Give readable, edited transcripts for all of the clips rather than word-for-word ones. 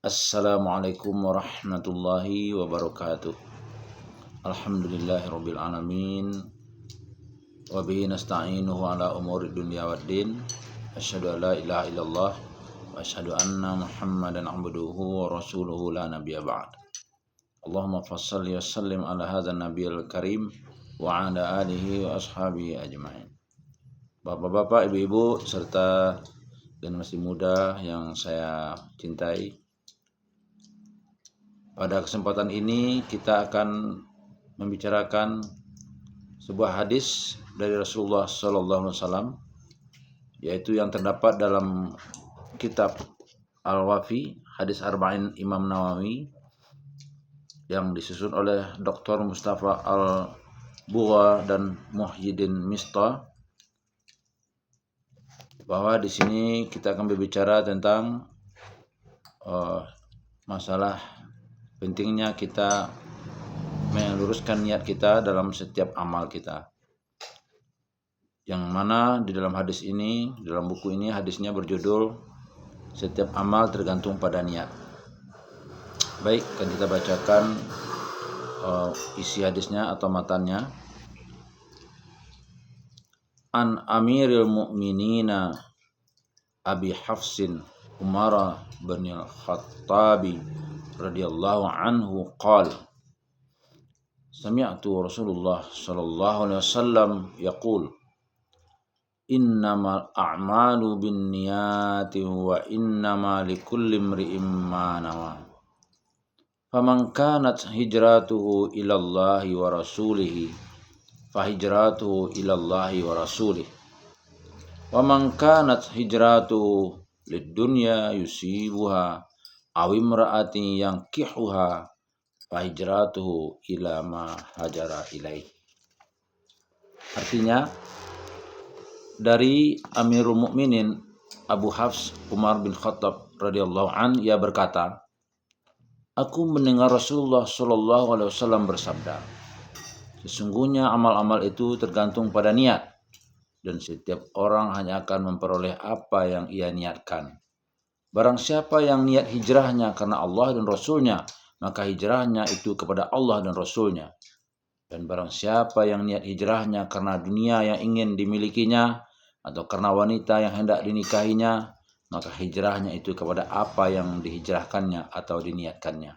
Assalamualaikum warahmatullahi wabarakatuh. Alhamdulillahirabbil alamin. Wa bihi nasta'inuhu ala umuri dunya waddin. Asyhadu an la ilaha illallah wa asyhadu anna Muhammadan abduhu wa rasuluhu la nabiyya ba'd. Allahumma fassalli wa sallim ala hadzal nabiyil karim wa ala alihi wa ashabihi ajmain. Bapak-bapak, ibu-ibu serta generasi muda yang saya cintai, pada kesempatan ini kita akan membicarakan sebuah hadis dari Rasulullah SAW, yaitu yang terdapat dalam kitab Al-Wafi, hadis Arba'in Imam Nawawi, yang disusun oleh Dr. Mustafa Al-Bugha dan Muhyiddin Mistah, bahwa di sini kita akan berbicara tentang masalah pentingnya kita meluruskan niat kita dalam setiap amal kita. Yang mana di dalam hadis ini, dalam buku ini, hadisnya berjudul Setiap Amal Tergantung Pada Niat. Baik, akan kita bacakan isi hadisnya atau matannya. An Amiril Mu'minina Abi Hafsin Umar bin Al-Khattabi radhiyallahu anhu qala sami'tu Rasulullah sallallahu alaihi wasallam yaqul innamal a'malu binniyati wa innama likulli imri'in ma nawa faman kanat hijratuhu ila Allahi wa rasulihi fahijratuhu ila Allahi wa rasulihi wa man kanat hijratuhu lid-dunya yusibuha aw imra'atin yankihuha fa hijratuhu ila ma hajara ilaih. Artinya, dari Amirul Mukminin Abu Hafs Umar bin Khattab radhiyallahu an, ia berkata, aku mendengar Rasulullah sallallahu alaihi wasallam bersabda, sesungguhnya amal-amal itu tergantung pada niat, dan setiap orang hanya akan memperoleh apa yang ia niatkan. Barang siapa yang niat hijrahnya karena Allah dan Rasulnya, maka hijrahnya itu kepada Allah dan Rasulnya. Dan barang siapa yang niat hijrahnya karena dunia yang ingin dimilikinya, atau karena wanita yang hendak dinikahinya, maka hijrahnya itu kepada apa yang dihijrahkannya atau diniatkannya.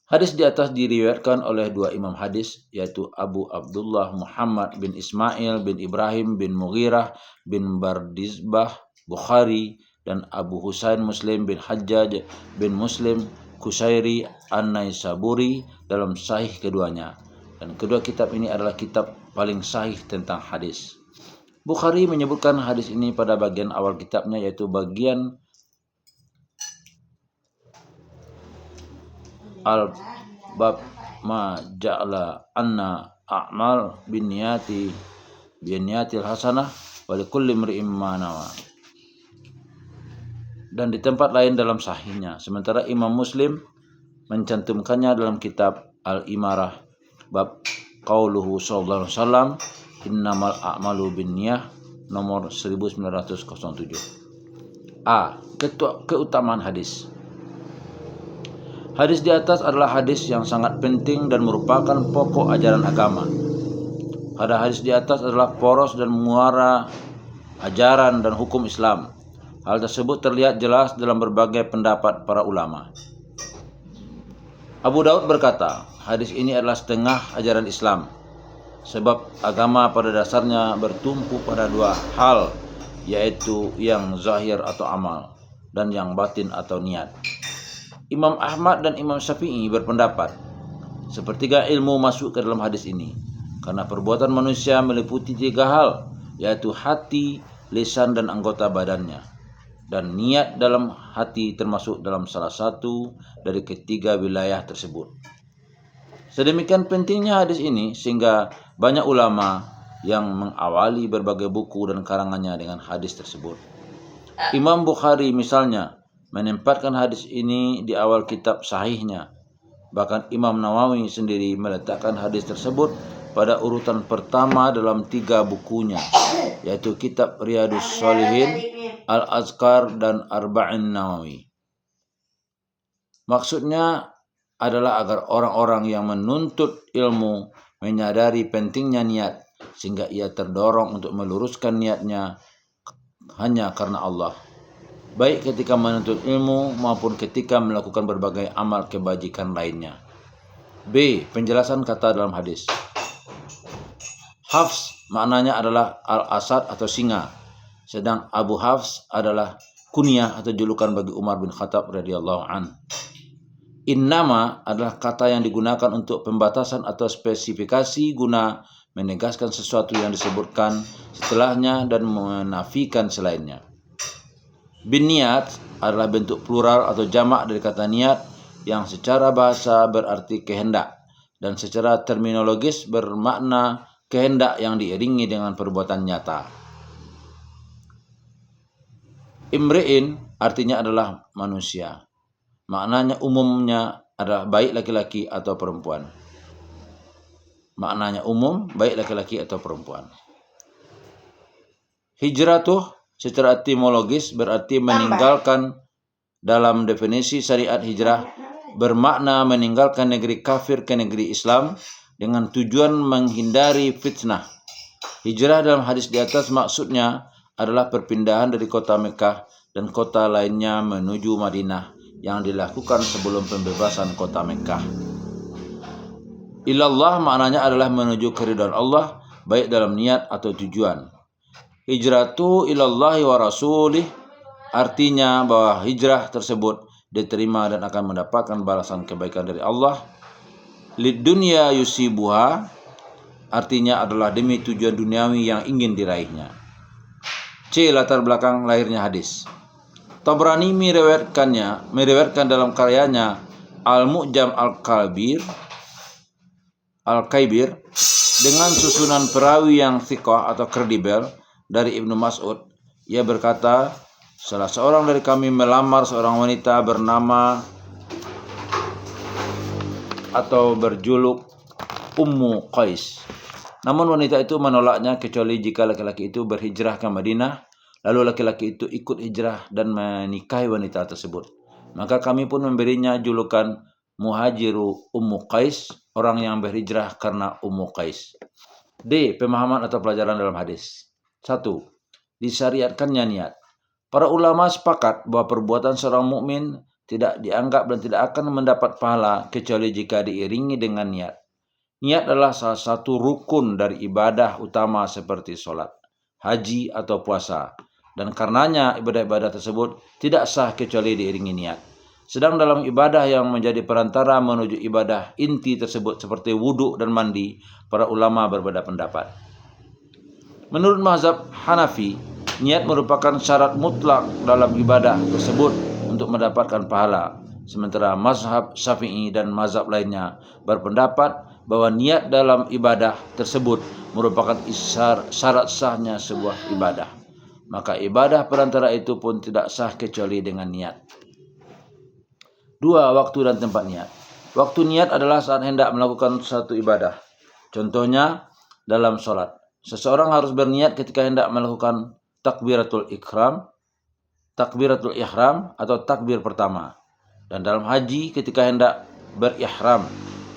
Hadis di atas diriwayatkan oleh dua imam hadis, yaitu Abu Abdullah Muhammad bin Ismail bin Ibrahim bin Mughirah bin Bardizbah Bukhari, dan Abu Husain Muslim bin Hajjaj bin Muslim Kusairi An-Naisaburi dalam sahih keduanya. Dan kedua kitab ini adalah kitab paling sahih tentang hadis. Bukhari menyebutkan hadis ini pada bagian awal kitabnya, yaitu bagian al-bab ma ja'ala anna a'mal binniyatil hasanah wa likulli imri'in ma nawa. Dan di tempat lain dalam sahihnya. Sementara Imam Muslim mencantumkannya dalam kitab Al-Imarah bab qauluhu sallallahu alaihi wasallam innamal a'malu binniyah nomor 1907. A. Keutamaan hadis. Hadis di atas adalah hadis yang sangat penting dan merupakan pokok ajaran agama. Pada hadis di atas adalah poros dan muara ajaran dan hukum Islam. Hal tersebut terlihat jelas dalam berbagai pendapat para ulama. Abu Daud berkata, hadis ini adalah setengah ajaran Islam, sebab agama pada dasarnya bertumpu pada dua hal, yaitu yang zahir atau amal, dan yang batin atau niat. Imam Ahmad dan Imam Syafi'i berpendapat, sepertiga ilmu masuk ke dalam hadis ini, karena perbuatan manusia meliputi tiga hal, yaitu hati, lisan, dan anggota badannya. Dan niat dalam hati termasuk dalam salah satu dari ketiga wilayah tersebut. Sedemikian pentingnya hadis ini sehingga banyak ulama yang mengawali berbagai buku dan karangannya dengan hadis tersebut. Imam Bukhari misalnya menempatkan hadis ini di awal kitab sahihnya. Bahkan Imam Nawawi sendiri meletakkan hadis tersebut pada urutan pertama dalam 3 bukunya, yaitu kitab Riyadhus Shalihin, Al-Azkar, dan Arba'in Nawawi. Maksudnya adalah agar orang-orang yang menuntut ilmu menyadari pentingnya niat, sehingga ia terdorong untuk meluruskan niatnya hanya karena Allah, baik ketika menuntut ilmu maupun ketika melakukan berbagai amal kebajikan lainnya. B. Penjelasan kata dalam hadis. Hafs maknanya adalah Al-Asad atau singa, sedang Abu Hafs adalah kunyah atau julukan bagi Umar bin Khattab radhiyallahu an. Innama adalah kata yang digunakan untuk pembatasan atau spesifikasi guna menegaskan sesuatu yang disebutkan setelahnya dan menafikan selainnya. Bin niat adalah bentuk plural atau jamak dari kata niat yang secara bahasa berarti kehendak dan secara terminologis bermakna kehendak yang diiringi dengan perbuatan nyata. Imri'in artinya adalah manusia. Maknanya umumnya adalah baik laki-laki atau perempuan. Maknanya umum, baik laki-laki atau perempuan. Hijratuh secara etimologis berarti meninggalkan. Dalam definisi syariat hijrah bermakna meninggalkan negeri kafir ke negeri Islam dengan tujuan menghindari fitnah. Hijrah dalam hadis di atas maksudnya adalah perpindahan dari kota Mekah dan kota lainnya menuju Madinah yang dilakukan sebelum pembebasan kota Mekah. Ilallah maknanya adalah menuju keridhaan Allah, baik dalam niat atau tujuan. Hijratu ilallahi wa rasulih artinya bahwa hijrah tersebut diterima dan akan mendapatkan balasan kebaikan dari Allah. Lid dunya yusibuha artinya adalah demi tujuan duniawi yang ingin diraihnya. C. Latar belakang lahirnya hadis. Tabrani meriwayatkan dalam karyanya Al-Mu'jam Al-Kaibir dengan susunan perawi yang thiqah atau kredibel dari Ibnu Mas'ud. Ia berkata, salah seorang dari kami melamar seorang wanita bernama atau berjuluk Ummu Qais. Namun wanita itu menolaknya kecuali jika laki-laki itu berhijrah ke Madinah. Lalu laki-laki itu ikut hijrah dan menikahi wanita tersebut. Maka kami pun memberinya julukan Muhajiru Ummu Qais, orang yang berhijrah karena Ummu Qais. D. Pemahaman atau pelajaran dalam hadis. 1. Disyariatkannya niat. Para ulama sepakat bahwa perbuatan seorang mukmin tidak dianggap dan tidak akan mendapat pahala kecuali jika diiringi dengan niat. Niat adalah salah satu rukun dari ibadah utama seperti sholat, haji, atau puasa. Dan karenanya ibadah-ibadah tersebut tidak sah kecuali diiringi niat. Sedang dalam ibadah yang menjadi perantara menuju ibadah inti tersebut seperti wudhu dan mandi, para ulama berbeda pendapat. Menurut mazhab Hanafi, niat merupakan syarat mutlak dalam ibadah tersebut untuk mendapatkan pahala. Sementara mazhab Syafi'i dan mazhab lainnya berpendapat bahwa niat dalam ibadah tersebut merupakan syarat sahnya sebuah ibadah. Maka ibadah perantara itu pun tidak sah kecuali dengan niat. 2. Waktu dan tempat niat. Waktu niat adalah saat hendak melakukan suatu ibadah. Contohnya dalam sholat. Seseorang harus berniat ketika hendak melakukan takbiratul ihram atau takbir pertama. Dan dalam haji ketika hendak berihram.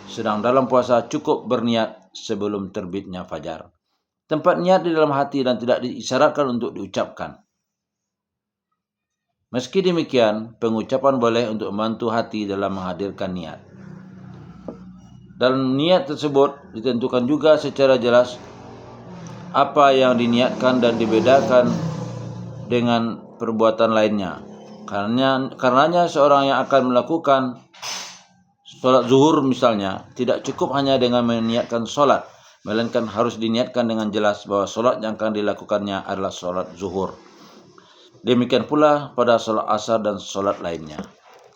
Sedang dalam puasa cukup berniat sebelum terbitnya fajar. Tempat niat di dalam hati dan tidak diisyaratkan untuk diucapkan. Meski demikian, pengucapan boleh untuk membantu hati dalam menghadirkan niat. Dalam niat tersebut ditentukan juga secara jelas apa yang diniatkan dan dibedakan dengan perbuatan lainnya. Karenanya seorang yang akan melakukan sholat zuhur misalnya, tidak cukup hanya dengan meniatkan sholat, melainkan harus diniatkan dengan jelas bahwa sholat yang akan dilakukannya adalah sholat zuhur. Demikian pula pada sholat asar dan sholat lainnya.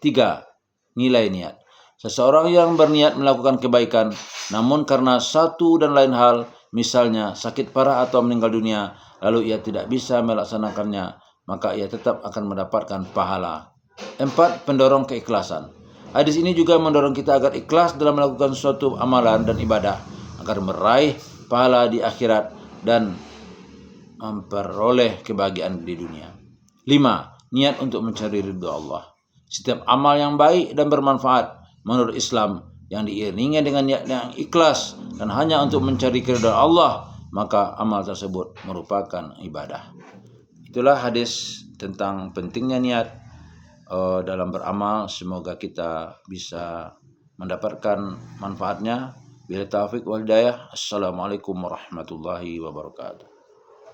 3. Nilai niat. Seseorang yang berniat melakukan kebaikan, namun karena satu dan lain hal, misalnya sakit parah atau meninggal dunia, lalu ia tidak bisa melaksanakannya, maka ia tetap akan mendapatkan pahala. 4. Pendorong keikhlasan. Hadis ini juga mendorong kita agar ikhlas dalam melakukan suatu amalan dan ibadah, agar meraih pahala di akhirat dan memperoleh kebahagiaan di dunia. 5. Niat untuk mencari ridha Allah. Setiap amal yang baik dan bermanfaat menurut Islam yang diiringi dengan niat yang ikhlas dan hanya untuk mencari keridhaan Allah, maka amal tersebut merupakan ibadah. Itulah hadis tentang pentingnya niat dalam beramal. Semoga kita bisa mendapatkan manfaatnya. Bila taufik wal hidayah. Assalamualaikum warahmatullahi wabarakatuh.